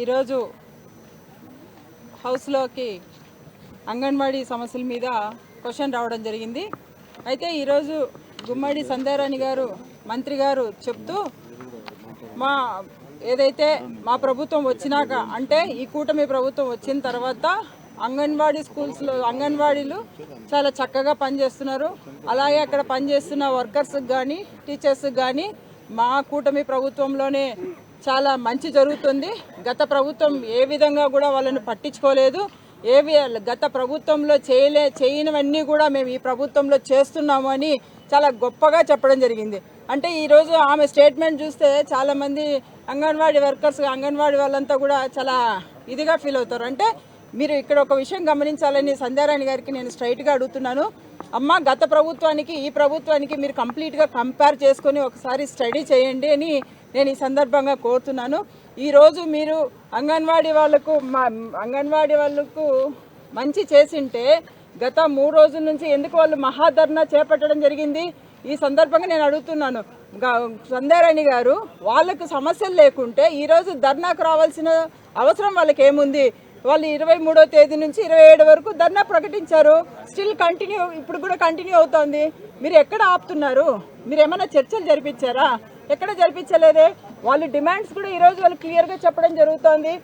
ఈరోజు హౌస్లోకి అంగన్వాడీ సమస్యల మీద క్వశ్చన్ రావడం జరిగింది. అయితే ఈరోజు గుమ్మడి సంధ్యారాణి గారు మంత్రి గారు చెప్తూ ఏదైతే మా ప్రభుత్వం వచ్చినాక అంటే ఈ కూటమి ప్రభుత్వం వచ్చిన తర్వాత అంగన్వాడీ స్కూల్స్లో అంగన్వాడీలు చాలా చక్కగా పనిచేస్తున్నారు. అలాగే అక్కడ పనిచేస్తున్న వర్కర్స్కి కానీ టీచర్స్కి కానీ మా కూటమి ప్రభుత్వంలోనే చాలా మంచి జరుగుతుంది. గత ప్రభుత్వం ఏ విధంగా కూడా వాళ్ళని పట్టించుకోలేదు. గత ప్రభుత్వంలో చేయనివన్నీ కూడా మేము ఈ ప్రభుత్వంలో చేస్తున్నాము అని చాలా గొప్పగా చెప్పడం జరిగింది. అంటే ఈరోజు ఆమె స్టేట్మెంట్ చూస్తే చాలామంది అంగన్వాడీ వర్కర్స్ అంగన్వాడీ వాళ్ళంతా కూడా చాలా ఇదిగా ఫీల్ అవుతారు. అంటే మీరు ఇక్కడ ఒక విషయం గమనించాలని సంధ్యారాణి గారికి నేను స్ట్రైట్గా అడుగుతున్నాను. అమ్మ, గత ప్రభుత్వానికి ఈ ప్రభుత్వానికి మీరు కంప్లీట్గా కంపేర్ చేసుకొని ఒకసారి స్టడీ చేయండి అని నేను ఈ సందర్భంగా కోరుతున్నాను. ఈరోజు మీరు అంగన్వాడీ వాళ్ళకు మంచి చేసింటే గత 3 రోజుల నుంచి ఎందుకు వాళ్ళు మహాధర్నా చేపట్టడం జరిగింది? ఈ సందర్భంగా నేను అడుగుతున్నాను. సంధ్యారాణి గారు, వాళ్ళకు సమస్యలు లేకుంటే ఈరోజు ధర్నాకు రావాల్సిన అవసరం వాళ్ళకి ఏముంది? వాళ్ళు 23వ తేదీ నుంచి 27 వరకు ధర్నా ప్రకటించారు. స్టిల్ కంటిన్యూ, ఇప్పుడు కూడా కంటిన్యూ అవుతోంది. మీరు ఎక్కడ ఆపుతున్నారు? మీరు ఏమైనా చర్చలు జరిపించారా? ఎక్కడ జరిపించలేదే. వాళ్ళ డిమాండ్స్ కూడా ఈరోజు వాళ్ళు క్లియర్గా చెప్పడం జరుగుతోంది.